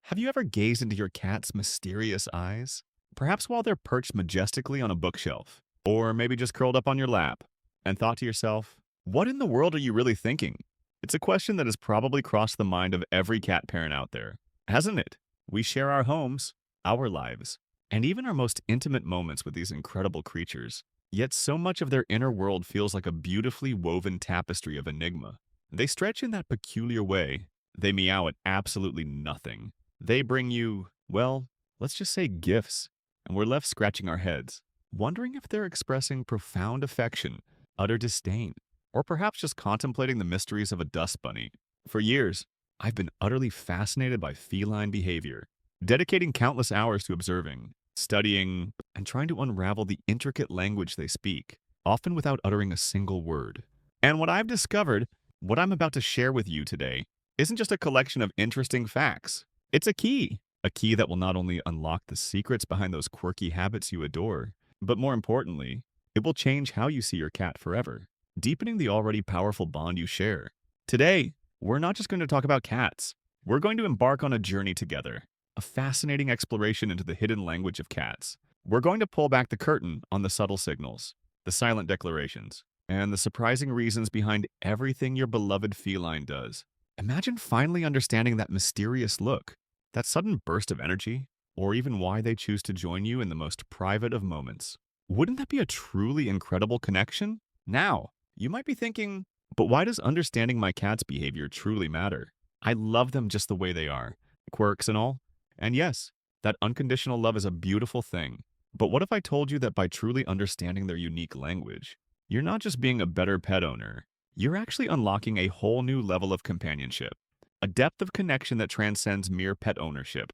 Have you ever gazed into your cat's mysterious eyes? Perhaps while they're perched majestically on a bookshelf, or maybe just curled up on your lap, and thought to yourself, what in the world are you really thinking? It's a question that has probably crossed the mind of every cat parent out there, hasn't it? We share our homes, our lives, and even our most intimate moments with these incredible creatures. Yet so much of their inner world feels like a beautifully woven tapestry of enigma. They stretch in that peculiar way. They meow at absolutely nothing. They bring you, well, let's just say gifts, and we're left scratching our heads, wondering if they're expressing profound affection, utter disdain, or perhaps just contemplating the mysteries of a dust bunny. For years, I've been utterly fascinated by feline behavior, dedicating countless hours to observing, studying, and trying to unravel the intricate language they speak, often without uttering a single word. And what I've discovered, what I'm about to share with you today, isn't just a collection of interesting facts. It's a key that will not only unlock the secrets behind those quirky habits you adore, but more importantly, it will change how you see your cat forever, deepening the already powerful bond you share. Today, we're not just going to talk about cats. We're going to embark on a journey together, a fascinating exploration into the hidden language of cats. We're going to pull back the curtain on the subtle signals, the silent declarations, and the surprising reasons behind everything your beloved feline does. Imagine finally understanding that mysterious look, that sudden burst of energy, or even why they choose to join you in the most private of moments. Wouldn't that be a truly incredible connection? Now, you might be thinking, but why does understanding my cat's behavior truly matter? I love them just the way they are, quirks and all. And yes, that unconditional love is a beautiful thing. But what if I told you that by truly understanding their unique language, you're not just being a better pet owner, you're actually unlocking a whole new level of companionship, a depth of connection that transcends mere pet ownership.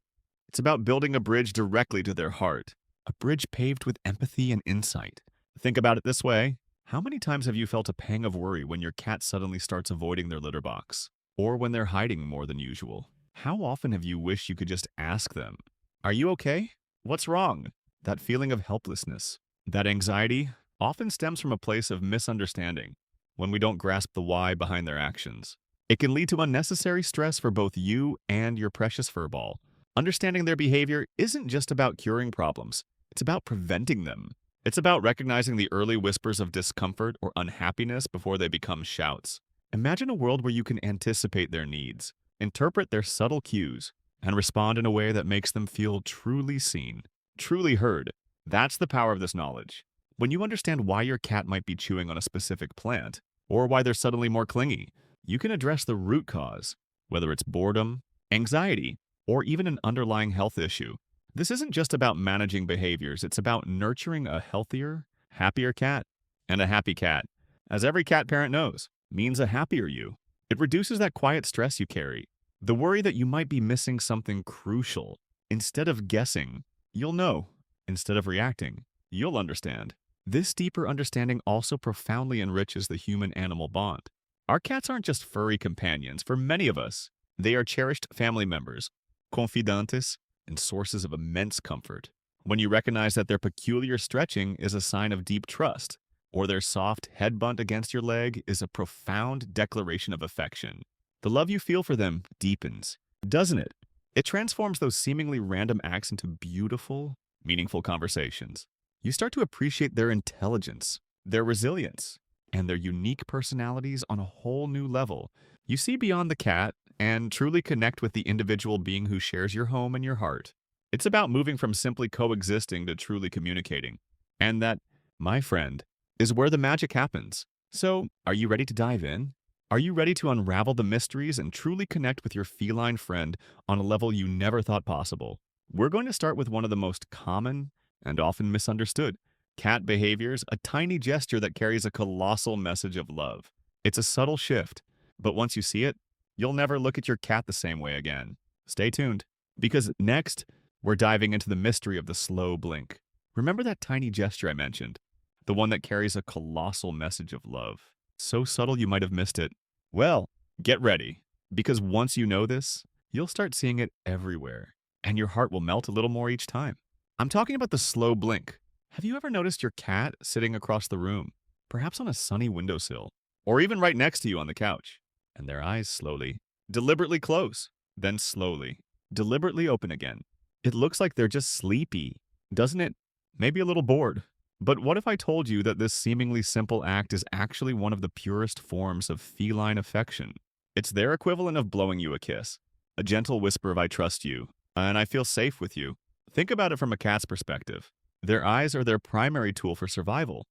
It's about building a bridge directly to their heart, a bridge paved with empathy and insight. Think about it this way. How many times have you felt a pang of worry when your cat suddenly starts avoiding their litter box? Or when they're hiding more than usual? How often have you wished you could just ask them, "Are you okay? What's wrong?" That feeling of helplessness, that anxiety, often stems from a place of misunderstanding. When we don't grasp the why behind their actions, it can lead to unnecessary stress for both you and your precious furball. Understanding their behavior isn't just about curing problems, it's about preventing them. It's about recognizing the early whispers of discomfort or unhappiness before they become shouts. Imagine a world where you can anticipate their needs, interpret their subtle cues, and respond in a way that makes them feel truly seen, truly heard. That's the power of this knowledge. When you understand why your cat might be chewing on a specific plant, or why they're suddenly more clingy, you can address the root cause, whether it's boredom, anxiety, or even an underlying health issue. This isn't just about managing behaviors, it's about nurturing a healthier, happier cat. And a happy cat, as every cat parent knows, means a happier you. It reduces that quiet stress you carry, the worry that you might be missing something crucial. Instead of guessing, you'll know. Instead of reacting, you'll understand. This deeper understanding also profoundly enriches the human-animal bond. Our cats aren't just furry companions. For many of us, they are cherished family members, confidants, and sources of immense comfort. When you recognize that their peculiar stretching is a sign of deep trust, or their soft head bunt against your leg is a profound declaration of affection, the love you feel for them deepens, doesn't it? It transforms those seemingly random acts into beautiful, meaningful conversations. You start to appreciate their intelligence, their resilience, and their unique personalities on a whole new level. You see beyond the cat and truly connect with the individual being who shares your home and your heart. It's about moving from simply coexisting to truly communicating. And that, my friend, is where the magic happens. So, are you ready to dive in? Are you ready to unravel the mysteries and truly connect with your feline friend on a level you never thought possible? We're going to start with one of the most common and often misunderstood cat behaviors, a tiny gesture that carries a colossal message of love. It's a subtle shift, but once you see it, you'll never look at your cat the same way again. Stay tuned, because next, we're diving into the mystery of the slow blink. Remember that tiny gesture I mentioned? The one that carries a colossal message of love. So subtle you might have missed it. Well, get ready, because once you know this, you'll start seeing it everywhere, and your heart will melt a little more each time. I'm talking about the slow blink. Have you ever noticed your cat sitting across the room, perhaps on a sunny windowsill, or even right next to you on the couch, and their eyes slowly, deliberately close, then slowly, deliberately open again. It looks like they're just sleepy, doesn't it? Maybe a little bored. But what if I told you that this seemingly simple act is actually one of the purest forms of feline affection? It's their equivalent of blowing you a kiss, a gentle whisper of "I trust you, and I feel safe with you." Think about it from a cat's perspective. Their eyes are their primary tool for survival,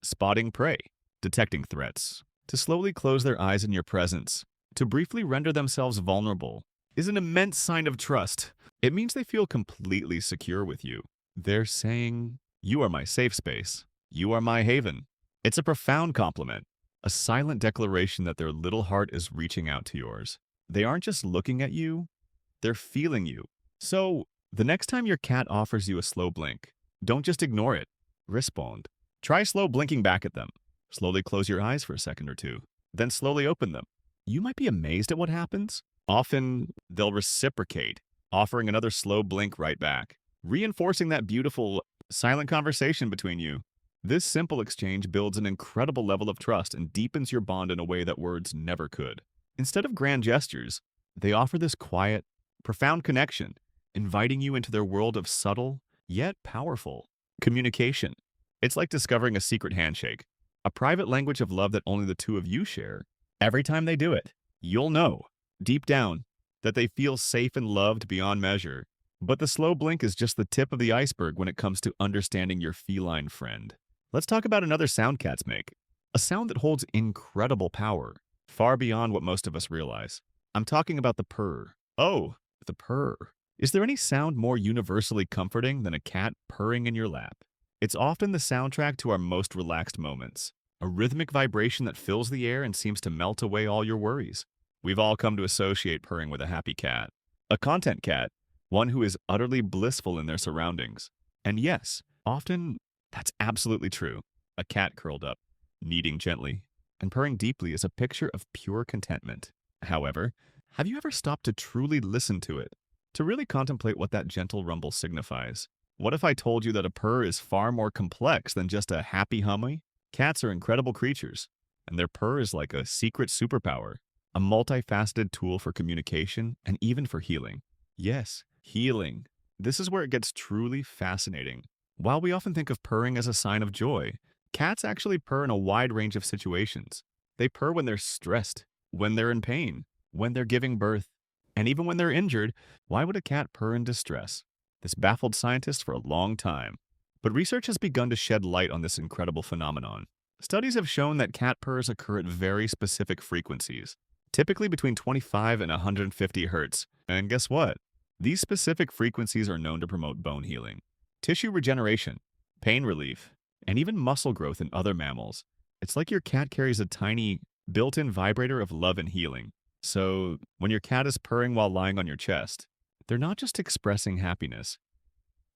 spotting prey, detecting threats. To slowly close their eyes in your presence, to briefly render themselves vulnerable, is an immense sign of trust. It means they feel completely secure with you. They're saying, "You are my safe space. You are my haven." It's a profound compliment, a silent declaration that their little heart is reaching out to yours. They aren't just looking at you, they're feeling you. So, the next time your cat offers you a slow blink, don't just ignore it. Respond. Try slow blinking back at them. Slowly close your eyes for a second or two, then slowly open them. You might be amazed at what happens. Often, they'll reciprocate, offering another slow blink right back, reinforcing that beautiful, silent conversation between you. This simple exchange builds an incredible level of trust and deepens your bond in a way that words never could. Instead of grand gestures, they offer this quiet, profound connection, inviting you into their world of subtle, yet powerful communication. It's like discovering a secret handshake, a private language of love that only the two of you share. Every time they do it, you'll know, deep down, that they feel safe and loved beyond measure. But the slow blink is just the tip of the iceberg when it comes to understanding your feline friend. Let's talk about another sound cats make, a sound that holds incredible power, far beyond what most of us realize. I'm talking about the purr. Oh, the purr. Is there any sound more universally comforting than a cat purring in your lap? It's often the soundtrack to our most relaxed moments, a rhythmic vibration that fills the air and seems to melt away all your worries. We've all come to associate purring with a happy cat, a content cat, one who is utterly blissful in their surroundings. And yes, often that's absolutely true. A cat curled up, kneading gently, and purring deeply is a picture of pure contentment. However, have you ever stopped to truly listen to it, to really contemplate what that gentle rumble signifies? What if I told you that a purr is far more complex than just a happy humming? Cats are incredible creatures, and their purr is like a secret superpower, a multifaceted tool for communication and even for healing. Yes, healing. This is where it gets truly fascinating. While we often think of purring as a sign of joy, cats actually purr in a wide range of situations. They purr when they're stressed, when they're in pain, when they're giving birth, and even when they're injured. Why would a cat purr in distress? This baffled scientists for a long time. But research has begun to shed light on this incredible phenomenon. Studies have shown that cat purrs occur at very specific frequencies, typically between 25 and 150 hertz. And guess what? These specific frequencies are known to promote bone healing, tissue regeneration, pain relief, and even muscle growth in other mammals. It's like your cat carries a tiny, built-in vibrator of love and healing. So, when your cat is purring while lying on your chest, they're not just expressing happiness.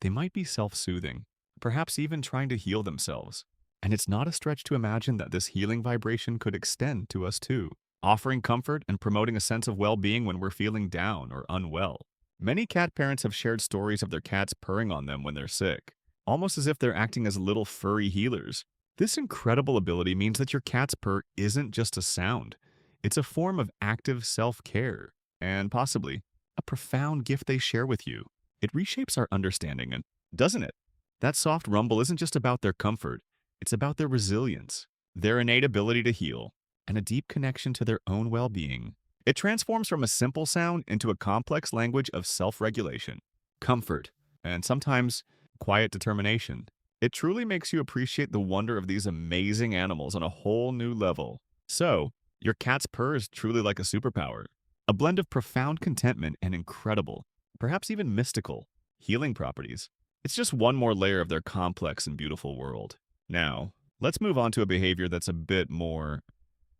They might be self-soothing, perhaps even trying to heal themselves. And it's not a stretch to imagine that this healing vibration could extend to us too, offering comfort and promoting a sense of well-being when we're feeling down or unwell. Many cat parents have shared stories of their cats purring on them when they're sick, almost as if they're acting as little furry healers. This incredible ability means that your cat's purr isn't just a sound. It's a form of active self-care, and possibly a profound gift they share with you. It reshapes our understanding, and doesn't it? That soft rumble isn't just about their comfort, it's about their resilience, their innate ability to heal, and a deep connection to their own well-being. It transforms from a simple sound into a complex language of self-regulation, comfort, and sometimes quiet determination. It truly makes you appreciate the wonder of these amazing animals on a whole new level. So, your cat's purr is truly like a superpower, a blend of profound contentment and incredible, perhaps even mystical, healing properties. It's just one more layer of their complex and beautiful world. Now, let's move on to a behavior that's a bit more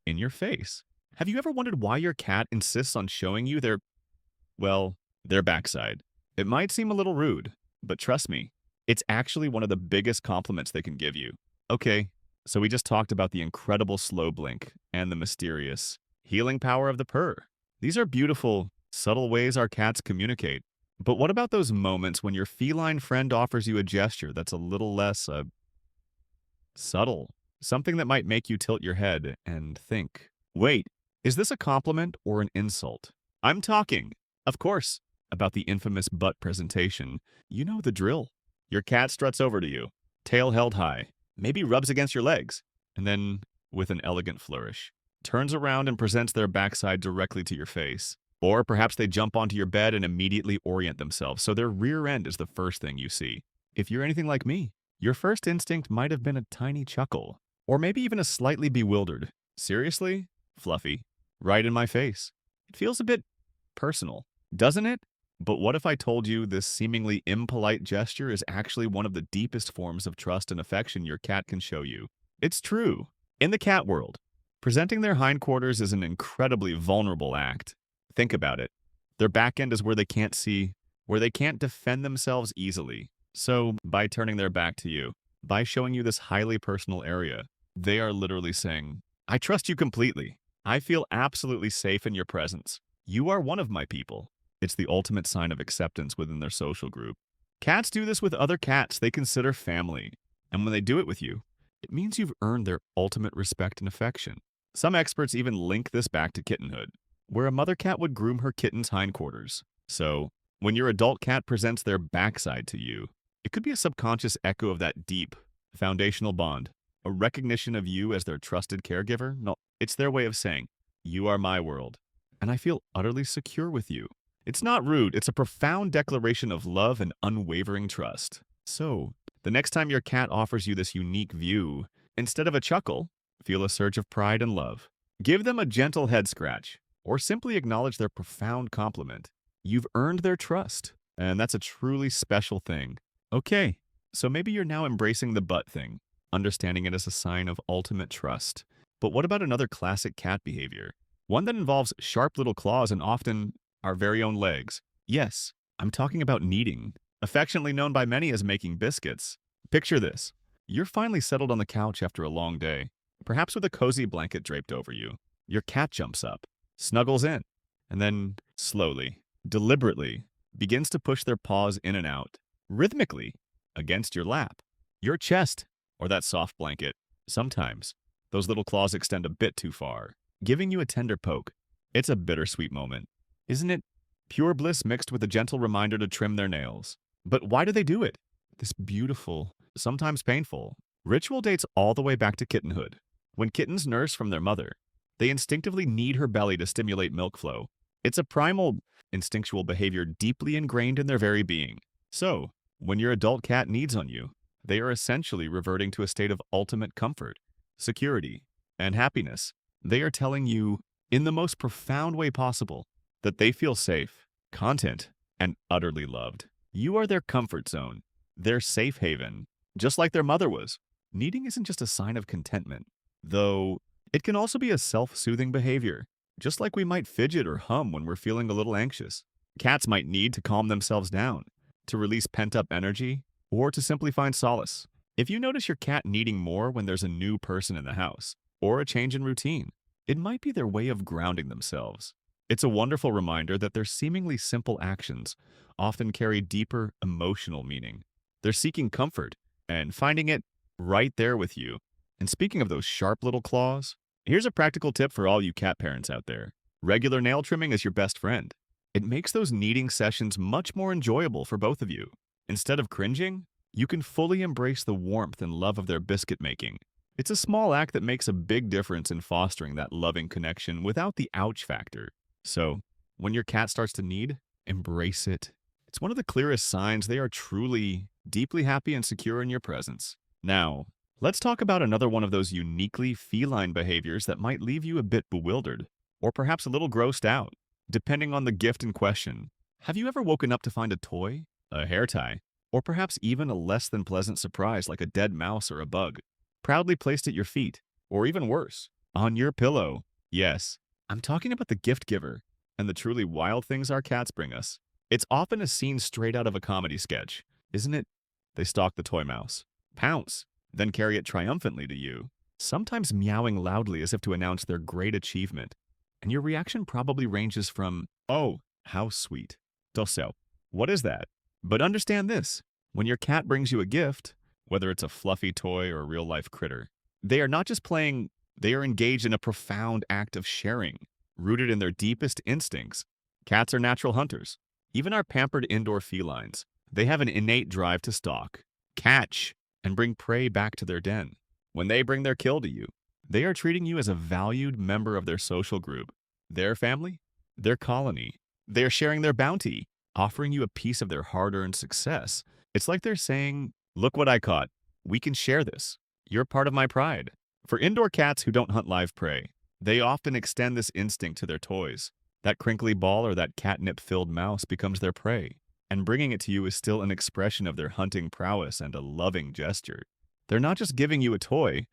in your face. Have you ever wondered why your cat insists on showing you their backside? It might seem a little rude, but trust me, it's actually one of the biggest compliments they can give you. Okay, so we just talked about the incredible slow blink and the mysterious healing power of the purr. These are beautiful, subtle ways our cats communicate. But what about those moments when your feline friend offers you a gesture that's a little less subtle? Something that might make you tilt your head and think, wait, is this a compliment or an insult? I'm talking, of course, about the infamous butt presentation, you know the drill. Your cat struts over to you, tail held high, maybe rubs against your legs, and then, with an elegant flourish, turns around and presents their backside directly to your face. Or perhaps they jump onto your bed and immediately orient themselves, so their rear end is the first thing you see. If you're anything like me, your first instinct might have been a tiny chuckle, or maybe even a slightly bewildered, "Seriously? Fluffy. Right in my face." It feels a bit personal, doesn't it? But what if I told you this seemingly impolite gesture is actually one of the deepest forms of trust and affection your cat can show you? It's true. In the cat world, presenting their hindquarters is an incredibly vulnerable act. Think about it. Their back end is where they can't see, where they can't defend themselves easily. So, by turning their back to you, by showing you this highly personal area, they are literally saying, "I trust you completely. I feel absolutely safe in your presence. You are one of my people." It's the ultimate sign of acceptance within their social group. Cats do this with other cats they consider family. And when they do it with you, it means you've earned their ultimate respect and affection. Some experts even link this back to kittenhood, where a mother cat would groom her kitten's hindquarters. So, when your adult cat presents their backside to you, it could be a subconscious echo of that deep, foundational bond, a recognition of you as their trusted caregiver. No, it's their way of saying, "You are my world, and I feel utterly secure with you." It's not rude, it's a profound declaration of love and unwavering trust. So, the next time your cat offers you this unique view, instead of a chuckle, feel a surge of pride and love. Give them a gentle head scratch, or simply acknowledge their profound compliment. You've earned their trust, and that's a truly special thing. Okay, so maybe you're now embracing the butt thing, understanding it as a sign of ultimate trust. But what about another classic cat behavior? One that involves sharp little claws and often our very own legs. Yes, I'm talking about kneading, affectionately known by many as making biscuits. Picture this. You're finally settled on the couch after a long day, perhaps with a cozy blanket draped over you. Your cat jumps up, snuggles in, and then slowly, deliberately, begins to push their paws in and out, rhythmically, against your lap, your chest, or that soft blanket. Sometimes, those little claws extend a bit too far, giving you a tender poke. It's a bittersweet moment, isn't it? Pure bliss mixed with a gentle reminder to trim their nails. But why do they do it? This beautiful, sometimes painful, ritual dates all the way back to kittenhood. When kittens nurse from their mother, they instinctively knead her belly to stimulate milk flow. It's a primal, instinctual behavior deeply ingrained in their very being. So, when your adult cat kneads on you, they are essentially reverting to a state of ultimate comfort, security, and happiness. They are telling you, in the most profound way possible, that they feel safe, content, and utterly loved. You are their comfort zone, their safe haven, just like their mother was. Kneading isn't just a sign of contentment, though it can also be a self-soothing behavior, just like we might fidget or hum when we're feeling a little anxious. Cats might need to calm themselves down, to release pent-up energy, or to simply find solace. If you notice your cat kneading more when there's a new person in the house, or a change in routine, it might be their way of grounding themselves. It's a wonderful reminder that their seemingly simple actions often carry deeper emotional meaning. They're seeking comfort and finding it right there with you. And speaking of those sharp little claws, here's a practical tip for all you cat parents out there. Regular nail trimming is your best friend. It makes those kneading sessions much more enjoyable for both of you. Instead of cringing, you can fully embrace the warmth and love of their biscuit making. It's a small act that makes a big difference in fostering that loving connection without the ouch factor. So, when your cat starts to knead, embrace it. It's one of the clearest signs they are truly, deeply happy and secure in your presence. Now, let's talk about another one of those uniquely feline behaviors that might leave you a bit bewildered, or perhaps a little grossed out, depending on the gift in question. Have you ever woken up to find a toy, a hair tie, or perhaps even a less than pleasant surprise like a dead mouse or a bug, proudly placed at your feet, or even worse, on your pillow? Yes, I'm talking about the gift giver and the truly wild things our cats bring us. It's often a scene straight out of a comedy sketch, isn't it? They stalk the toy mouse, pounce, then carry it triumphantly to you, sometimes meowing loudly as if to announce their great achievement. And your reaction probably ranges from, "Oh, how sweet," to "So, what is that?" But understand this, when your cat brings you a gift, whether it's a fluffy toy or a real-life critter, they are not just playing, they are engaged in a profound act of sharing, rooted in their deepest instincts. Cats are natural hunters. Even our pampered indoor felines, they have an innate drive to stalk, catch, and bring prey back to their den. When they bring their kill to you, they are treating you as a valued member of their social group, their family, their colony. They are sharing their bounty, offering you a piece of their hard-earned success. It's like they're saying, "Look what I caught. We can share this. You're part of my pride." For indoor cats who don't hunt live prey, they often extend this instinct to their toys. That crinkly ball or that catnip-filled mouse becomes their prey, and bringing it to you is still an expression of their hunting prowess and a loving gesture. They're not just giving you a toy,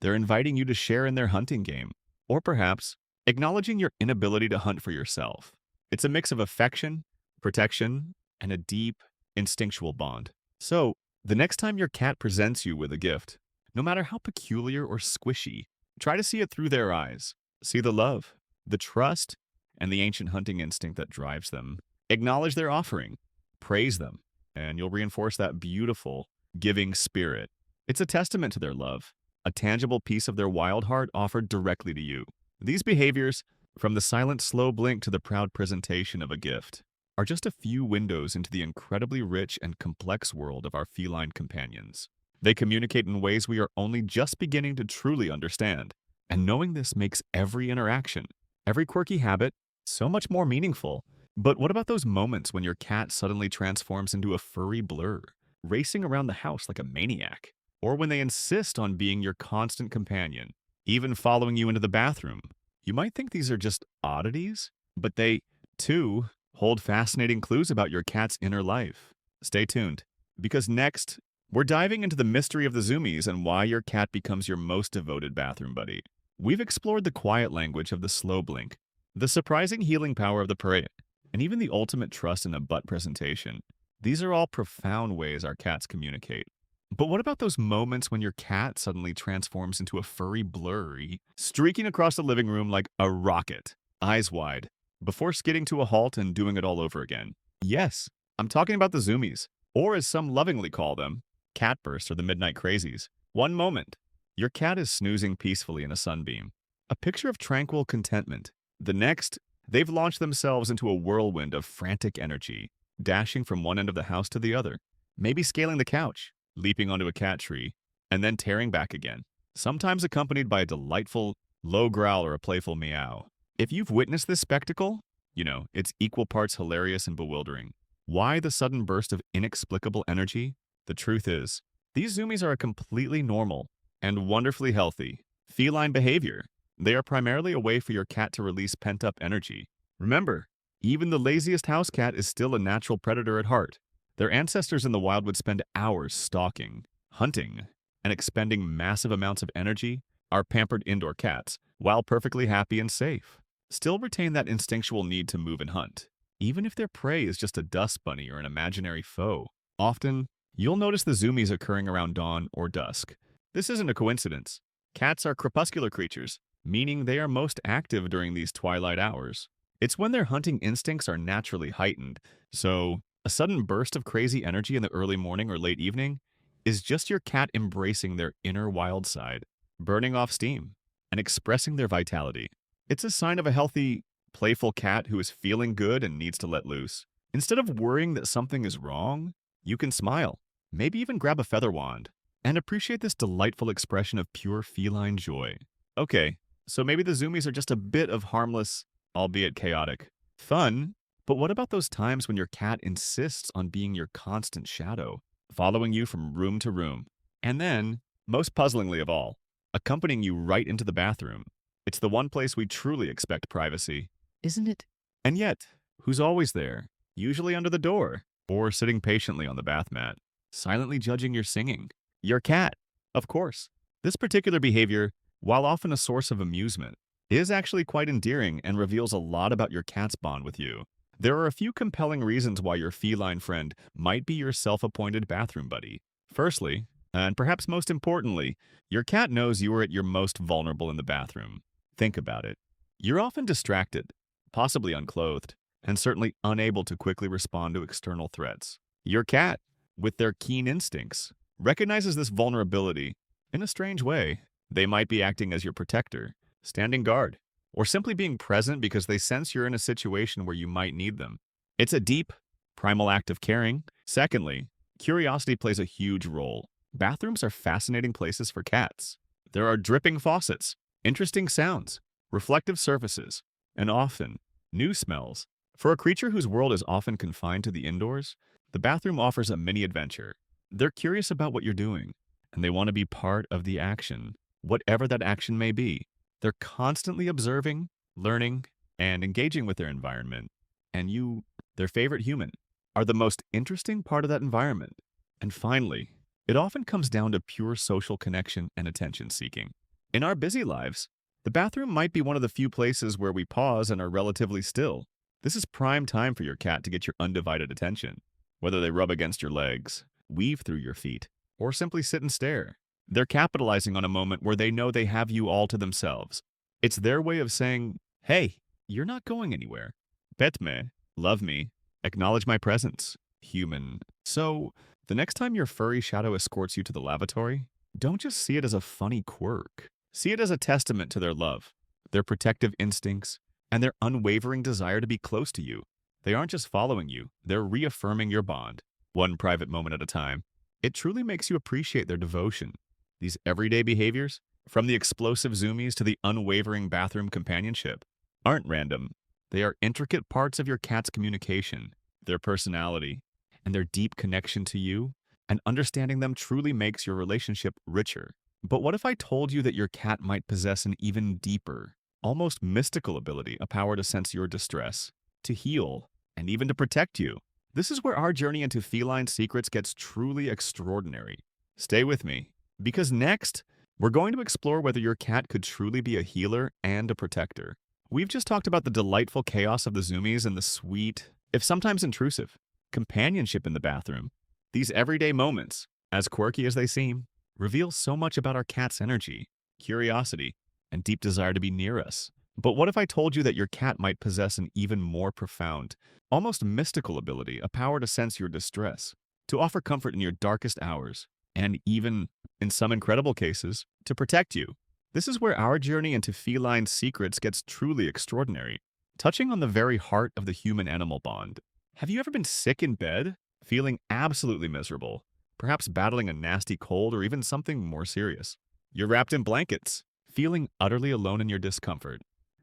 they're inviting you to share in their hunting game, or perhaps acknowledging your inability to hunt for yourself. It's a mix of affection, protection, and a deep, instinctual bond. So, the next time your cat presents you with a gift, no matter how peculiar or squishy, try to see it through their eyes. See the love, the trust, and the ancient hunting instinct that drives them. Acknowledge their offering, praise them, and you'll reinforce that beautiful, giving spirit. It's a testament to their love, a tangible piece of their wild heart offered directly to you. These behaviors, from the silent, slow blink to the proud presentation of a gift, are just a few windows into the incredibly rich and complex world of our feline companions. They communicate in ways we are only just beginning to truly understand, and knowing this makes every interaction, every quirky habit, so much more meaningful. But what about those moments when your cat suddenly transforms into a furry blur, racing around the house like a maniac? Or when they insist on being your constant companion, even following you into the bathroom? You might think these are just oddities, but they, too, hold fascinating clues about your cat's inner life. Stay tuned, because next, we're diving into the mystery of the zoomies and why your cat becomes your most devoted bathroom buddy. We've explored the quiet language of the slow blink, the surprising healing power of the purr, and even the ultimate trust in a butt presentation. These are all profound ways our cats communicate. But what about those moments when your cat suddenly transforms into a furry blurry, streaking across the living room like a rocket, eyes wide, before skidding to a halt and doing it all over again? Yes, I'm talking about the zoomies, or as some lovingly call them, cat bursts or the midnight crazies. One moment, your cat is snoozing peacefully in a sunbeam, a picture of tranquil contentment. The next, they've launched themselves into a whirlwind of frantic energy, dashing from one end of the house to the other, maybe scaling the couch, leaping onto a cat tree, and then tearing back again, sometimes accompanied by a delightful, low growl or a playful meow. If you've witnessed this spectacle, it's equal parts hilarious and bewildering. Why the sudden burst of inexplicable energy? The truth is, these zoomies are a completely normal and wonderfully healthy feline behavior. They are primarily a way for your cat to release pent-up energy. Remember, even the laziest house cat is still a natural predator at heart. Their ancestors in the wild would spend hours stalking, hunting, and expending massive amounts of energy. Our pampered indoor cats, while perfectly happy and safe, still retain that instinctual need to move and hunt, even if their prey is just a dust bunny or an imaginary foe. Often, you'll notice the zoomies occurring around dawn or dusk. This isn't a coincidence. Cats are crepuscular creatures, meaning they are most active during these twilight hours. It's when their hunting instincts are naturally heightened, so a sudden burst of crazy energy in the early morning or late evening is just your cat embracing their inner wild side, burning off steam, and expressing their vitality. It's a sign of a healthy, playful cat who is feeling good and needs to let loose. Instead of worrying that something is wrong, you can smile, maybe even grab a feather wand, and appreciate this delightful expression of pure feline joy. Okay, so maybe the zoomies are just a bit of harmless, albeit chaotic, fun. But what about those times when your cat insists on being your constant shadow, following you from room to room, and then, most puzzlingly of all, accompanying you right into the bathroom? It's the one place we truly expect privacy, isn't it? And yet, who's always there? Usually under the door, or sitting patiently on the bath mat, silently judging your singing. Your cat, of course. This particular behavior, while often a source of amusement, is actually quite endearing and reveals a lot about your cat's bond with you. There are a few compelling reasons why your feline friend might be your self-appointed bathroom buddy. Firstly, and perhaps most importantly, your cat knows you are at your most vulnerable in the bathroom. Think about it. You're often distracted, possibly unclothed, and certainly unable to quickly respond to external threats. Your cat, with their keen instincts, recognizes this vulnerability. In a strange way, they might be acting as your protector, standing guard, or simply being present because they sense you're in a situation where you might need them. It's a deep, primal act of caring. Secondly, curiosity plays a huge role. Bathrooms are fascinating places for cats. There are dripping faucets, interesting sounds, reflective surfaces, and often new smells. For a creature whose world is often confined to the indoors, the bathroom offers a mini adventure. They're curious about what you're doing, and they want to be part of the action, whatever that action may be. They're constantly observing, learning, and engaging with their environment. And you, their favorite human, are the most interesting part of that environment. And finally, it often comes down to pure social connection and attention seeking. In our busy lives, the bathroom might be one of the few places where we pause and are relatively still. This is prime time for your cat to get your undivided attention. Whether they rub against your legs, weave through your feet, or simply sit and stare, they're capitalizing on a moment where they know they have you all to themselves. It's their way of saying, hey, you're not going anywhere. Pet me, love me, acknowledge my presence, human. So, the next time your furry shadow escorts you to the lavatory, don't just see it as a funny quirk. See it as a testament to their love, their protective instincts, and their unwavering desire to be close to you. They aren't just following you, they're reaffirming your bond, one private moment at a time. It truly makes you appreciate their devotion. These everyday behaviors, from the explosive zoomies to the unwavering bathroom companionship, aren't random. They are intricate parts of your cat's communication, their personality, and their deep connection to you, and understanding them truly makes your relationship richer. But what if I told you that your cat might possess an even deeper, almost mystical ability, a power to sense your distress, to heal, and even to protect you? This is where our journey into feline secrets gets truly extraordinary. Stay with me, because next, we're going to explore whether your cat could truly be a healer and a protector. We've just talked about the delightful chaos of the zoomies and the sweet, if sometimes intrusive, companionship in the bathroom. These everyday moments, as quirky as they seem, reveal so much about our cat's energy, curiosity, and deep desire to be near us. But what if I told you that your cat might possess an even more profound, almost mystical ability, a power to sense your distress, to offer comfort in your darkest hours, and even, in some incredible cases, to protect you? This is where our journey into feline secrets gets truly extraordinary, touching on the very heart of the human-animal bond. Have you ever been sick in bed, feeling absolutely miserable, perhaps battling a nasty cold or even something more serious? You're wrapped in blankets, feeling utterly alone in your discomfort.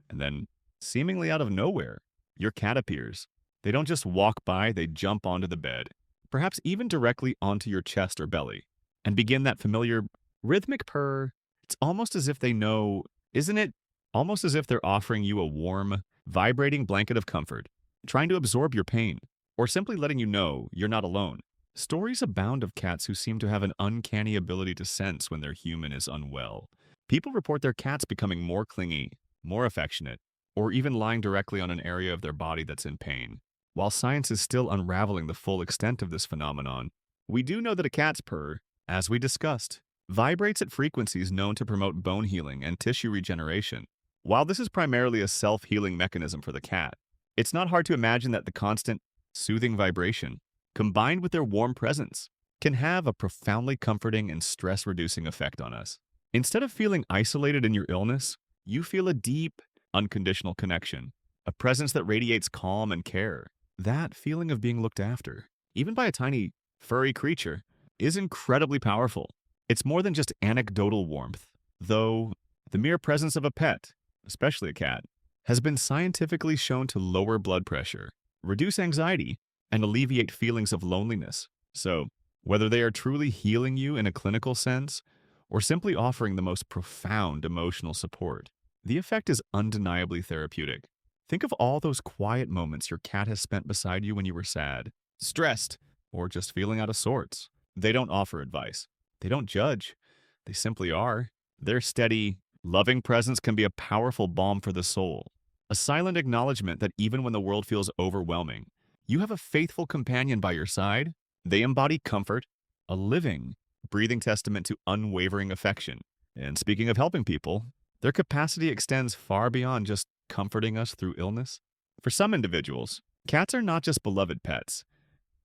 And then, seemingly out of nowhere, your cat appears. They don't just walk by, they jump onto the bed, perhaps even directly onto your chest or belly, and begin that familiar rhythmic purr. It's almost as if they know, isn't it? Almost as if they're offering you a warm, vibrating blanket of comfort, trying to absorb your pain, or simply letting you know you're not alone. Stories abound of cats who seem to have an uncanny ability to sense when their human is unwell. People report their cats becoming more clingy, more affectionate, or even lying directly on an area of their body that's in pain. While science is still unraveling the full extent of this phenomenon, we do know that a cat's purr, as we discussed, vibrates at frequencies known to promote bone healing and tissue regeneration. While this is primarily a self-healing mechanism for the cat, it's not hard to imagine that the constant, soothing vibration, combined with their warm presence, can have a profoundly comforting and stress-reducing effect on us. Instead of feeling isolated in your illness, you feel a deep, unconditional connection, a presence that radiates calm and care. That feeling of being looked after, even by a tiny, furry creature, is incredibly powerful. It's more than just anecdotal warmth, though the mere presence of a pet, especially a cat, has been scientifically shown to lower blood pressure, reduce anxiety, and alleviate feelings of loneliness. So, whether they are truly healing you in a clinical sense, or simply offering the most profound emotional support, the effect is undeniably therapeutic. Think of all those quiet moments your cat has spent beside you when you were sad, stressed, or just feeling out of sorts. They don't offer advice. They don't judge. They simply are. Their steady, loving presence can be a powerful balm for the soul, a silent acknowledgement that even when the world feels overwhelming, you have a faithful companion by your side. They embody comfort, a living, breathing testament to unwavering affection. And speaking of helping people, their capacity extends far beyond just comforting us through illness. For some individuals, cats are not just beloved pets.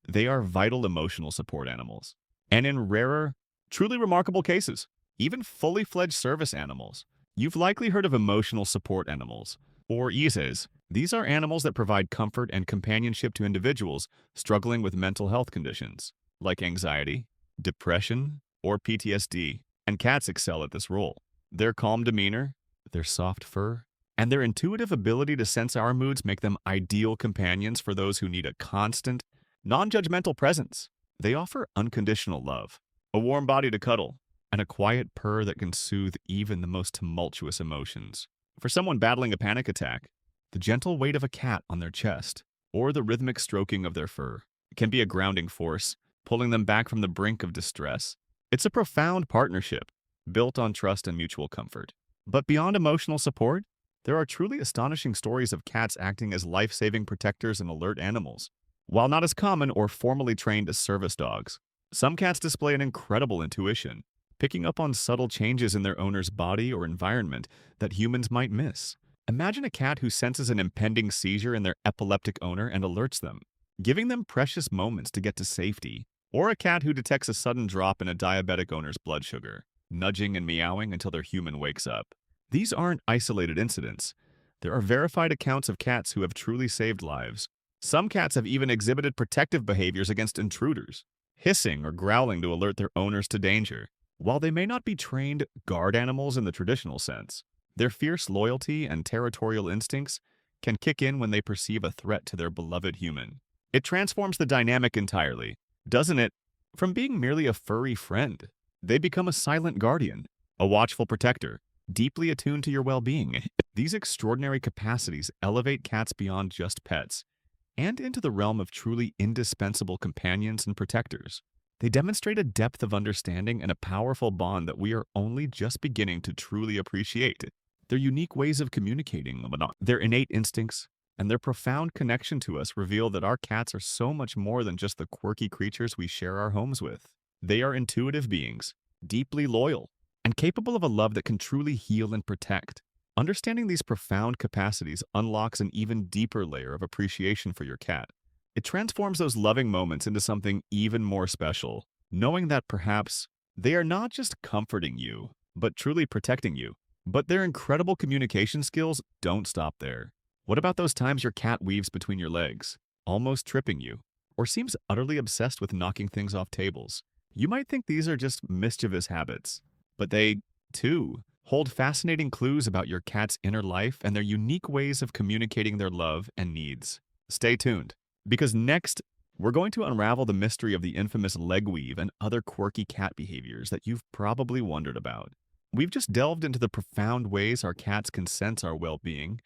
They are vital emotional support animals. And in rarer, truly remarkable cases, even fully fledged service animals. You've likely heard of emotional support animals, or ESAs, These are animals that provide comfort and companionship to individuals struggling with mental health conditions, like anxiety, depression, or PTSD, and cats excel at this role. Their calm demeanor, their soft fur, and their intuitive ability to sense our moods make them ideal companions for those who need a constant, non-judgmental presence. They offer unconditional love, a warm body to cuddle, and a quiet purr that can soothe even the most tumultuous emotions. For someone battling a panic attack, the gentle weight of a cat on their chest, or the rhythmic stroking of their fur, can be a grounding force, pulling them back from the brink of distress. It's a profound partnership, built on trust and mutual comfort. But beyond emotional support, there are truly astonishing stories of cats acting as life-saving protectors and alert animals. While not as common or formally trained as service dogs, some cats display an incredible intuition, picking up on subtle changes in their owner's body or environment that humans might miss. Imagine a cat who senses an impending seizure in their epileptic owner and alerts them, giving them precious moments to get to safety, or a cat who detects a sudden drop in a diabetic owner's blood sugar, nudging and meowing until their human wakes up. These aren't isolated incidents. There are verified accounts of cats who have truly saved lives. Some cats have even exhibited protective behaviors against intruders, hissing or growling to alert their owners to danger. While they may not be trained guard animals in the traditional sense, their fierce loyalty and territorial instincts can kick in when they perceive a threat to their beloved human. It transforms the dynamic entirely, doesn't it? From being merely a furry friend, they become a silent guardian, a watchful protector, deeply attuned to your well-being. These extraordinary capacities elevate cats beyond just pets and into the realm of truly indispensable companions and protectors. They demonstrate a depth of understanding and a powerful bond that we are only just beginning to truly appreciate. Their unique ways of communicating, their innate instincts, and their profound connection to us reveal that our cats are so much more than just the quirky creatures we share our homes with. They are intuitive beings, deeply loyal, and capable of a love that can truly heal and protect. Understanding these profound capacities unlocks an even deeper layer of appreciation for your cat. It transforms those loving moments into something even more special, knowing that perhaps they are not just comforting you, but truly protecting you. But their incredible communication skills don't stop there. What about those times your cat weaves between your legs, almost tripping you, or seems utterly obsessed with knocking things off tables? You might think these are just mischievous habits, but they, too, hold fascinating clues about your cat's inner life and their unique ways of communicating their love and needs. Stay tuned, because next, we're going to unravel the mystery of the infamous leg weave and other quirky cat behaviors that you've probably wondered about. We've just delved into the profound ways our cats can sense our well-being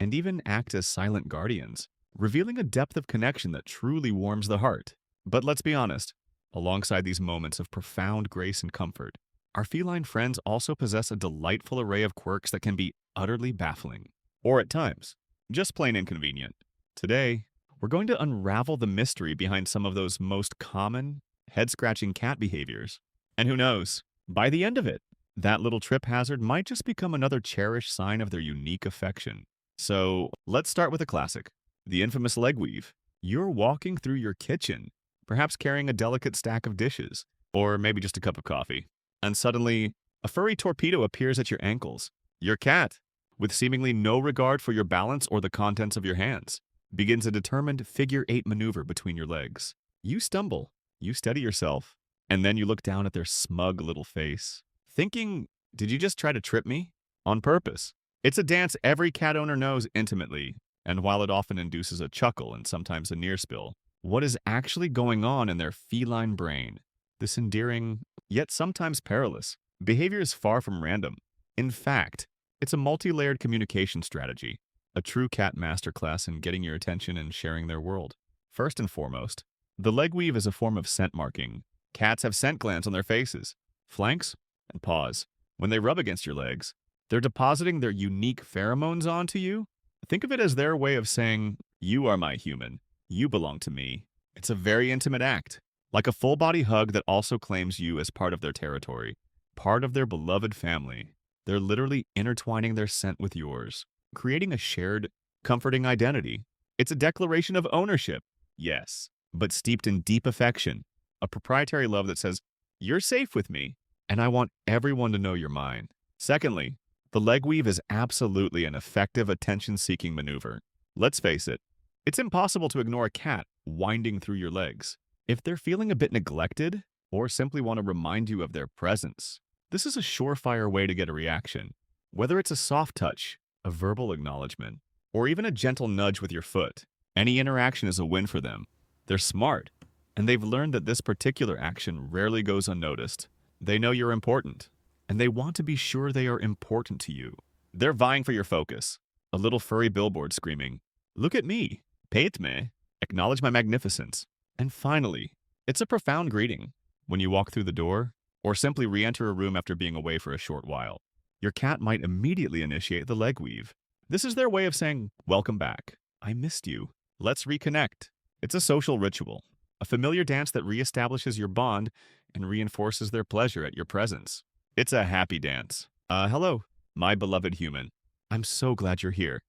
and even act as silent guardians, revealing a depth of connection that truly warms the heart. But let's be honest, alongside these moments of profound grace and comfort, our feline friends also possess a delightful array of quirks that can be utterly baffling, or at times, just plain inconvenient. Today, we're going to unravel the mystery behind some of those most common, head-scratching cat behaviors. And who knows, by the end of it, that little trip hazard might just become another cherished sign of their unique affection. So, let's start with a classic, the infamous leg weave. You're walking through your kitchen, perhaps carrying a delicate stack of dishes, or maybe just a cup of coffee, and suddenly, a furry torpedo appears at your ankles. Your cat, with seemingly no regard for your balance or the contents of your hands, begins a determined figure-8 maneuver between your legs. You stumble, you steady yourself, and then you look down at their smug little face, thinking, did you just try to trip me? On purpose. It's a dance every cat owner knows intimately, and while it often induces a chuckle and sometimes a near spill, what is actually going on in their feline brain? This endearing, yet sometimes perilous, behavior is far from random. In fact, it's a multi-layered communication strategy, a true cat masterclass in getting your attention and sharing their world. First and foremost, the leg weave is a form of scent marking. Cats have scent glands on their faces, flanks, and paws. When they rub against your legs, they're depositing their unique pheromones onto you. Think of it as their way of saying, you are my human, you belong to me. It's a very intimate act, like a full-body hug that also claims you as part of their territory, part of their beloved family. They're literally intertwining their scent with yours, creating a shared, comforting identity. It's a declaration of ownership, yes, but steeped in deep affection, a proprietary love that says, you're safe with me, and I want everyone to know you're mine. Secondly, the leg weave is absolutely an effective attention-seeking maneuver. Let's face it, it's impossible to ignore a cat winding through your legs. If they're feeling a bit neglected or simply want to remind you of their presence, this is a surefire way to get a reaction. Whether it's a soft touch, a verbal acknowledgement, or even a gentle nudge with your foot, any interaction is a win for them. They're smart, and they've learned that this particular action rarely goes unnoticed. They know you're important, and they want to be sure they are important to you. They're vying for your focus. A little furry billboard screaming, "Look at me, pet me, acknowledge my magnificence." And finally, it's a profound greeting when you walk through the door or simply re-enter a room after being away for a short while. Your cat might immediately initiate the leg weave. This is their way of saying, "Welcome back. I missed you. Let's reconnect." It's a social ritual, a familiar dance that reestablishes your bond and reinforces their pleasure at your presence. It's a happy dance. Hello, my beloved human. I'm so glad you're here.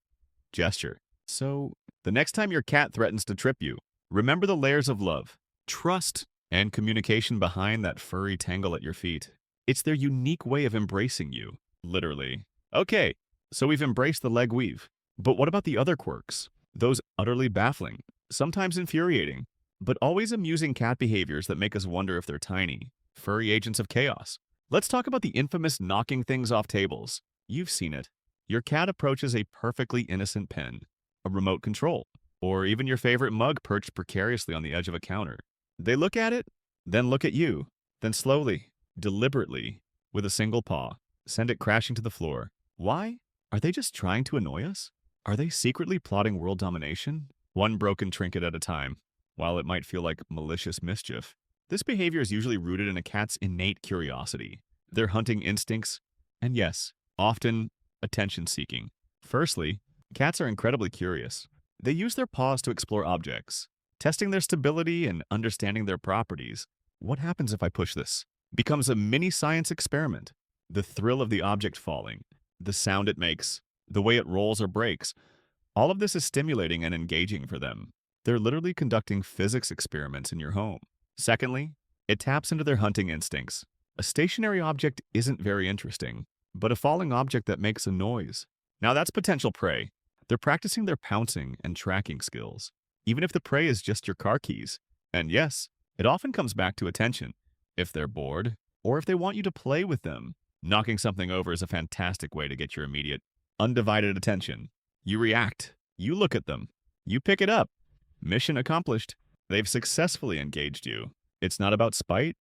Gesture. So, the next time your cat threatens to trip you, remember the layers of love, trust, and communication behind that furry tangle at your feet. It's their unique way of embracing you, literally. Okay, so we've embraced the leg weave. But what about the other quirks? Those utterly baffling, sometimes infuriating, but always amusing cat behaviors that make us wonder if they're tiny, furry agents of chaos. Let's talk about the infamous knocking things off tables. You've seen it. Your cat approaches a perfectly innocent pen, a remote control, or even your favorite mug perched precariously on the edge of a counter. They look at it, then look at you, then slowly, deliberately, with a single paw, send it crashing to the floor. Why? Are they just trying to annoy us? Are they secretly plotting world domination? One broken trinket at a time, while it might feel like malicious mischief. This behavior is usually rooted in a cat's innate curiosity, their hunting instincts, and yes, often attention-seeking. Firstly, cats are incredibly curious. They use their paws to explore objects, testing their stability and understanding their properties. What happens if I push this? Becomes a mini science experiment. The thrill of the object falling, the sound it makes, the way it rolls or breaks, all of this is stimulating and engaging for them. They're literally conducting physics experiments in your home. Secondly, it taps into their hunting instincts. A stationary object isn't very interesting, but a falling object that makes a noise. Now that's potential prey. They're practicing their pouncing and tracking skills, even if the prey is just your car keys. And yes, it often comes back to attention. If they're bored, or if they want you to play with them, knocking something over is a fantastic way to get your immediate, undivided attention. You react. You look at them. You pick it up. Mission accomplished. They've successfully engaged you. It's not about spite.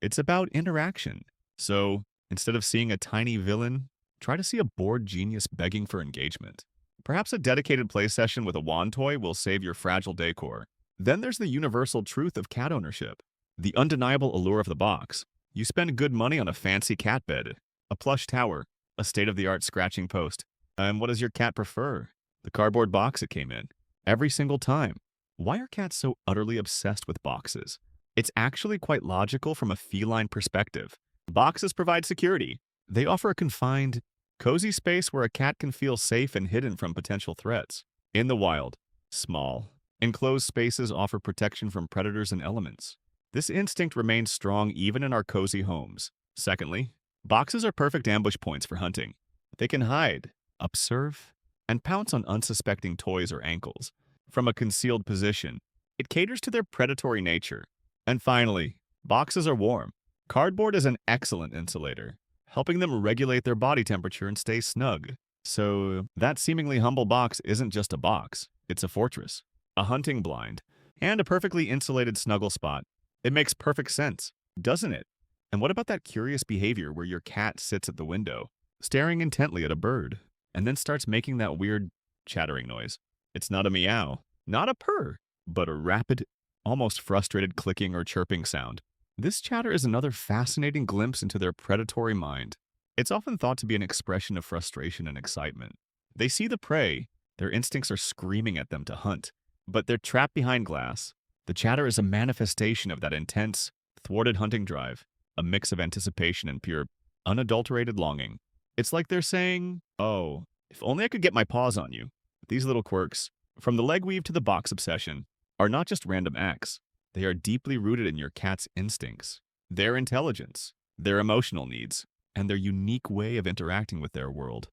It's about interaction. So, instead of seeing a tiny villain, try to see a bored genius begging for engagement. Perhaps a dedicated play session with a wand toy will save your fragile decor. Then there's the universal truth of cat ownership. The undeniable allure of the box. You spend good money on a fancy cat bed, a plush tower, a state-of-the-art scratching post. And what does your cat prefer? The cardboard box it came in. Every single time. Why are cats so utterly obsessed with boxes? It's actually quite logical from a feline perspective. Boxes provide security. They offer a confined, cozy space where a cat can feel safe and hidden from potential threats. In the wild, small, enclosed spaces offer protection from predators and elements. This instinct remains strong even in our cozy homes. Secondly, boxes are perfect ambush points for hunting. They can hide, observe, and pounce on unsuspecting toys or ankles. From a concealed position, it caters to their predatory nature. And finally, boxes are warm. Cardboard is an excellent insulator, helping them regulate their body temperature and stay snug. So, that seemingly humble box isn't just a box, it's a fortress, a hunting blind, and a perfectly insulated snuggle spot. It makes perfect sense, doesn't it? And what about that curious behavior where your cat sits at the window, staring intently at a bird, and then starts making that weird chattering noise? It's not a meow, not a purr, but a rapid, almost frustrated clicking or chirping sound. This chatter is another fascinating glimpse into their predatory mind. It's often thought to be an expression of frustration and excitement. They see the prey, their instincts are screaming at them to hunt, but they're trapped behind glass. The chatter is a manifestation of that intense, thwarted hunting drive, a mix of anticipation and pure, unadulterated longing. It's like they're saying, "Oh, if only I could get my paws on you." These little quirks, from the leg weave to the box obsession, are not just random acts. They are deeply rooted in your cat's instincts, their intelligence, their emotional needs, and their unique way of interacting with their world.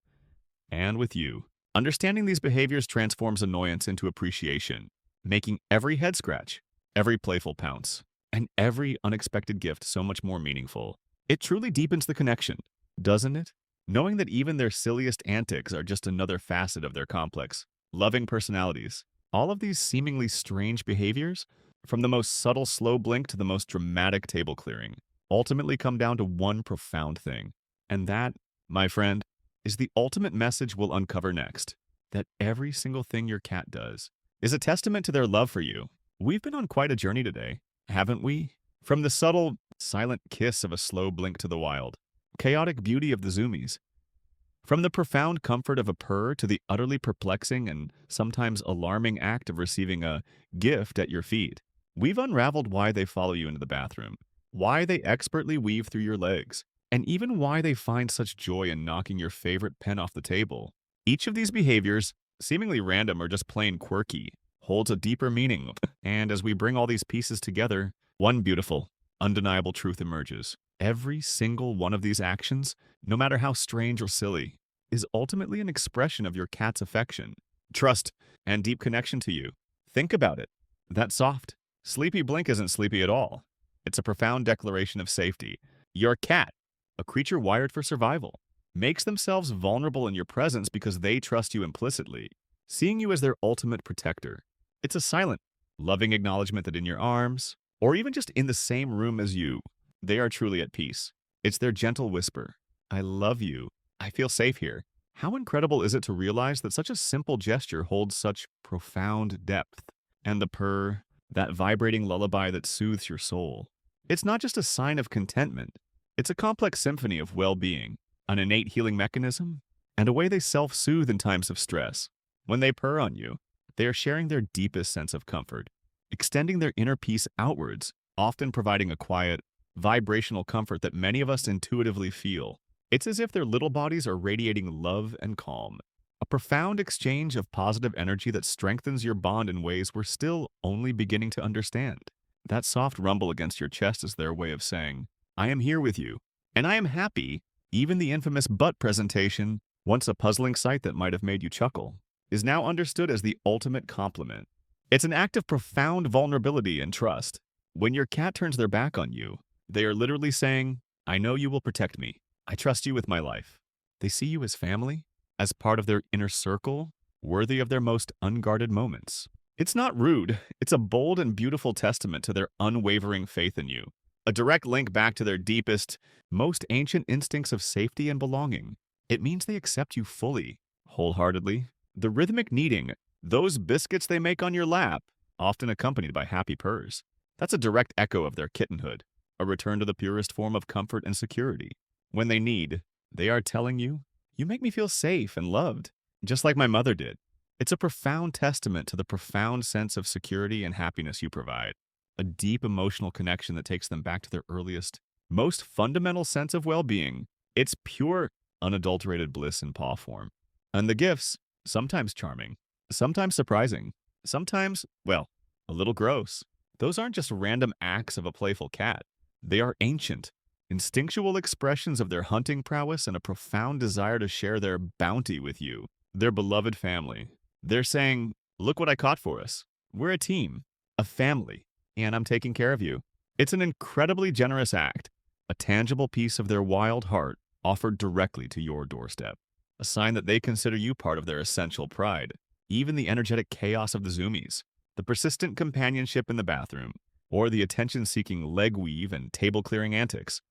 And with you. Understanding these behaviors transforms annoyance into appreciation, making every head scratch, every playful pounce, and every unexpected gift so much more meaningful. It truly deepens the connection, doesn't it? Knowing that even their silliest antics are just another facet of their complex, loving personalities. All of these seemingly strange behaviors, from the most subtle slow blink to the most dramatic table clearing, ultimately come down to one profound thing. And that, my friend, is the ultimate message we'll uncover next. That every single thing your cat does is a testament to their love for you. We've been on quite a journey today, haven't we? From the subtle, silent kiss of a slow blink to the wild, chaotic beauty of the zoomies. From the profound comfort of a purr to the utterly perplexing and sometimes alarming act of receiving a gift at your feet, we've unraveled why they follow you into the bathroom, why they expertly weave through your legs, and even why they find such joy in knocking your favorite pen off the table. Each of these behaviors, seemingly random or just plain quirky, holds a deeper meaning. And as we bring all these pieces together, one beautiful, undeniable truth emerges. Every single one of these actions, no matter how strange or silly, is ultimately an expression of your cat's affection, trust, and deep connection to you. Think about it. That soft, sleepy blink isn't sleepy at all. It's a profound declaration of safety. Your cat, a creature wired for survival, makes themselves vulnerable in your presence because they trust you implicitly, seeing you as their ultimate protector. It's a silent, loving acknowledgement that in your arms, or even just in the same room as you, they are truly at peace. It's their gentle whisper, "I love you. I feel safe here." How incredible is it to realize that such a simple gesture holds such profound depth? And the purr, that vibrating lullaby that soothes your soul. It's not just a sign of contentment. It's a complex symphony of well-being, an innate healing mechanism, and a way they self-soothe in times of stress. When they purr on you, they are sharing their deepest sense of comfort, extending their inner peace outwards, often providing a quiet, vibrational comfort that many of us intuitively feel. It's as if their little bodies are radiating love and calm, a profound exchange of positive energy that strengthens your bond in ways we're still only beginning to understand. That soft rumble against your chest is their way of saying, "I am here with you, and I am happy." Even the infamous butt presentation, once a puzzling sight that might have made you chuckle, is now understood as the ultimate compliment. It's an act of profound vulnerability and trust. When your cat turns their back on you, they are literally saying, "I know you will protect me. I trust you with my life." They see you as family, as part of their inner circle, worthy of their most unguarded moments. It's not rude. It's a bold and beautiful testament to their unwavering faith in you. A direct link back to their deepest, most ancient instincts of safety and belonging. It means they accept you fully, wholeheartedly. The rhythmic kneading, those biscuits they make on your lap, often accompanied by happy purrs. That's a direct echo of their kittenhood, a return to the purest form of comfort and security. When they need, they are telling you, "You make me feel safe and loved, just like my mother did." It's a profound testament to the profound sense of security and happiness you provide, a deep emotional connection that takes them back to their earliest, most fundamental sense of well-being. It's pure, unadulterated bliss in paw form. And the gifts, sometimes charming, sometimes surprising, sometimes, well, a little gross. Those aren't just random acts of a playful cat. They are ancient, instinctual expressions of their hunting prowess and a profound desire to share their bounty with you, their beloved family. They're saying, "Look what I caught for us. We're a team, a family, and I'm taking care of you." It's an incredibly generous act, a tangible piece of their wild heart offered directly to your doorstep, a sign that they consider you part of their essential pride. Even the energetic chaos of the zoomies, the persistent companionship in the bathroom, or the attention-seeking leg weave and table-clearing antics.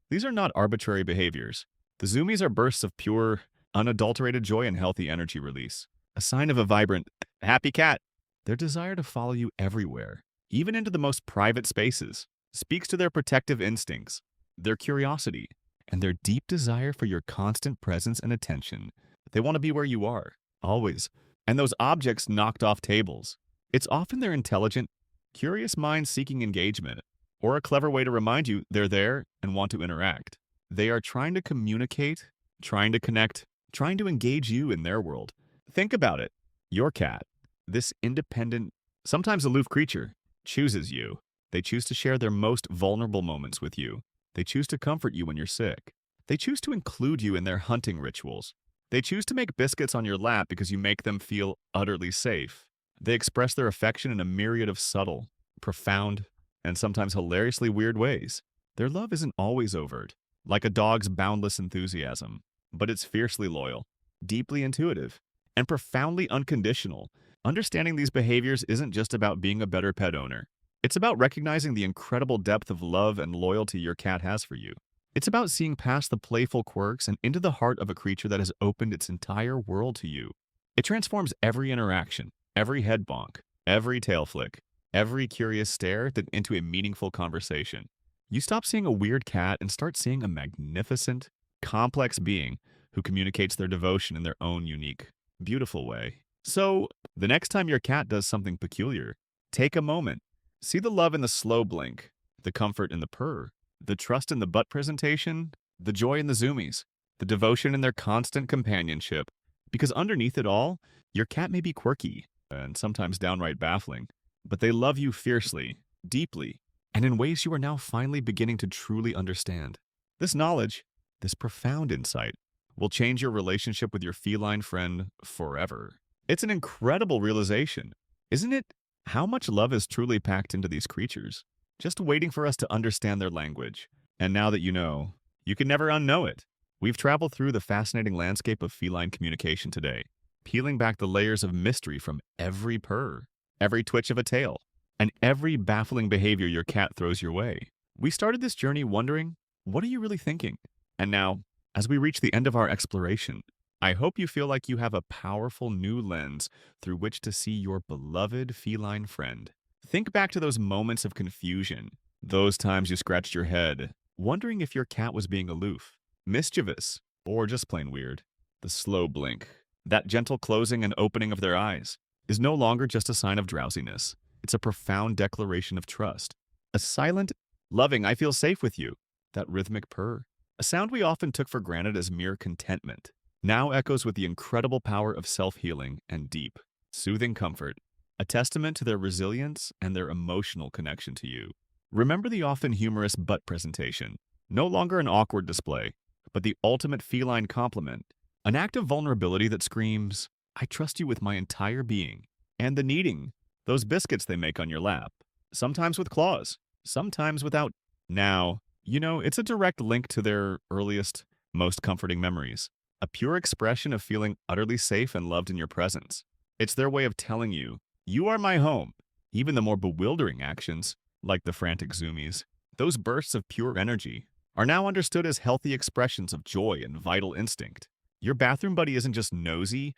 These are not arbitrary behaviors. The zoomies are bursts of pure, unadulterated joy and healthy energy release, a sign of a vibrant, happy cat. Their desire to follow you everywhere, even into the most private spaces, speaks to their protective instincts, their curiosity, and their deep desire for your constant presence and attention. They want to be where you are, always. And those objects knocked off tables, it's often their intelligent, curious minds seeking engagement, or a clever way to remind you they're there and want to interact. They are trying to communicate, trying to connect, trying to engage you in their world. Think about it. Your cat, this independent, sometimes aloof creature, chooses you. They choose to share their most vulnerable moments with you. They choose to comfort you when you're sick. They choose to include you in their hunting rituals. They choose to make biscuits on your lap because you make them feel utterly safe. They express their affection in a myriad of subtle, profound, and sometimes hilariously weird ways. Their love isn't always overt, like a dog's boundless enthusiasm, but it's fiercely loyal, deeply intuitive, and profoundly unconditional. Understanding these behaviors isn't just about being a better pet owner. It's about recognizing the incredible depth of love and loyalty your cat has for you. It's about seeing past the playful quirks and into the heart of a creature that has opened its entire world to you. It transforms every interaction, every head bonk, every tail flick, every curious stare into a meaningful conversation. You stop seeing a weird cat and start seeing a magnificent, complex being who communicates their devotion in their own unique, beautiful way. So, the next time your cat does something peculiar, take a moment. See the love in the slow blink, the comfort in the purr, the trust in the butt presentation, the joy in the zoomies, the devotion in their constant companionship. Because underneath it all, your cat may be quirky and sometimes downright baffling, but they love you fiercely, deeply, and in ways you are now finally beginning to truly understand. This knowledge, this profound insight, will change your relationship with your feline friend forever. It's an incredible realization, isn't it? How much love is truly packed into these creatures, just waiting for us to understand their language. And now that you know, you can never unknow it. We've traveled through the fascinating landscape of feline communication today, peeling back the layers of mystery from every purr, every twitch of a tail, and every baffling behavior your cat throws your way. We started this journey wondering, what are you really thinking? And now, as we reach the end of our exploration, I hope you feel like you have a powerful new lens through which to see your beloved feline friend. Think back to those moments of confusion, those times you scratched your head, wondering if your cat was being aloof, mischievous, or just plain weird. The slow blink, that gentle closing and opening of their eyes, is no longer just a sign of drowsiness. It's a profound declaration of trust. A silent, loving, I feel safe with you. That rhythmic purr, a sound we often took for granted as mere contentment, now echoes with the incredible power of self-healing and deep, soothing comfort, a testament to their resilience and their emotional connection to you. Remember the often humorous butt presentation, no longer an awkward display, but the ultimate feline compliment, an act of vulnerability that screams, I trust you with my entire being, and the kneading, those biscuits they make on your lap, sometimes with claws, sometimes without. Now, it's a direct link to their earliest, most comforting memories, a pure expression of feeling utterly safe and loved in your presence. It's their way of telling you, you are my home. Even the more bewildering actions, like the frantic zoomies, those bursts of pure energy, are now understood as healthy expressions of joy and vital instinct. Your bathroom buddy isn't just nosy,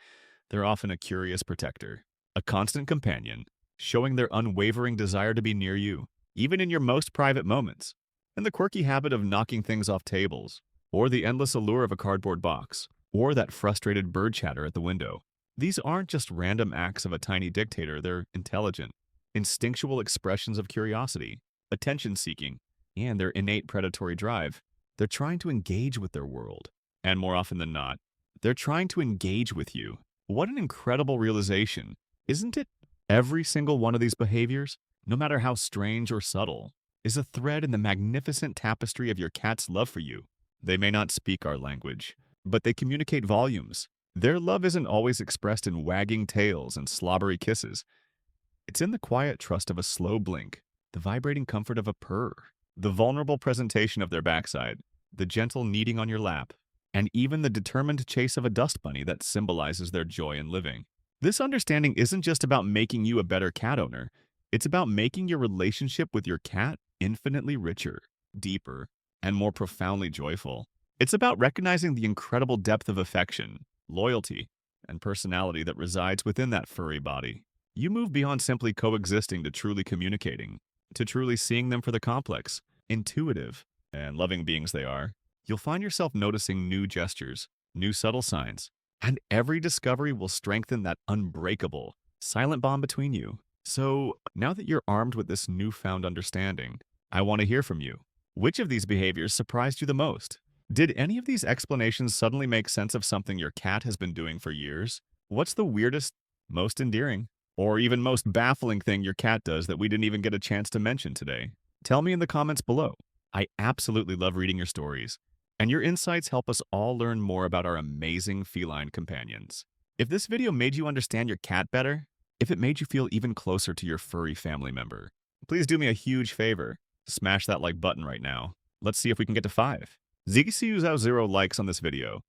they're often a curious protector, a constant companion, showing their unwavering desire to be near you, even in your most private moments. And the quirky habit of knocking things off tables, or the endless allure of a cardboard box, or that frustrated bird chatter at the window. These aren't just random acts of a tiny dictator, they're intelligent, instinctual expressions of curiosity, attention-seeking, and their innate predatory drive. They're trying to engage with their world, and more often than not, they're trying to engage with you. What an incredible realization, isn't it? Every single one of these behaviors, no matter how strange or subtle, is a thread in the magnificent tapestry of your cat's love for you. They may not speak our language, but they communicate volumes. Their love isn't always expressed in wagging tails and slobbery kisses. It's in the quiet trust of a slow blink, the vibrating comfort of a purr, the vulnerable presentation of their backside, the gentle kneading on your lap, and even the determined chase of a dust bunny that symbolizes their joy in living. This understanding isn't just about making you a better cat owner. It's about making your relationship with your cat infinitely richer, deeper, and more profoundly joyful. It's about recognizing the incredible depth of affection, loyalty, and personality that resides within that furry body. You move beyond simply coexisting to truly communicating, to truly seeing them for the complex, intuitive, and loving beings they are. You'll find yourself noticing new gestures, new subtle signs, and every discovery will strengthen that unbreakable, silent bond between you. So, now that you're armed with this newfound understanding, I want to hear from you. Which of these behaviors surprised you the most? Did any of these explanations suddenly make sense of something your cat has been doing for years? What's the weirdest, most endearing, or even most baffling thing your cat does that we didn't even get a chance to mention today? Tell me in the comments below. I absolutely love reading your stories, And your insights help us all learn more about our amazing feline companions. If this video made you understand your cat better, if it made you feel even closer to your furry family member, please do me a huge favor. Smash that like button right now. Let's see if we can get to 5. Ziggy 0 likes on this video.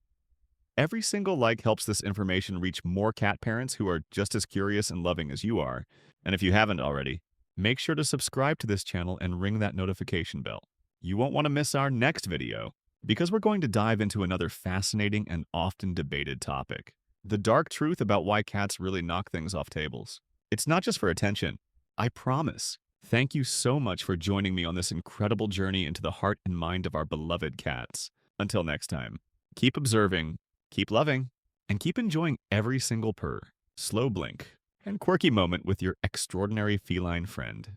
Every single like helps this information reach more cat parents who are just as curious and loving as you are. And if you haven't already, make sure to subscribe to this channel and ring that notification bell. You won't want to miss our next video, because we're going to dive into another fascinating and often debated topic: the dark truth about why cats really knock things off tables. It's not just for attention, I promise. Thank you so much for joining me on this incredible journey into the heart and mind of our beloved cats. Until next time, keep observing, keep loving, and keep enjoying every single purr, slow blink, and quirky moment with your extraordinary feline friend.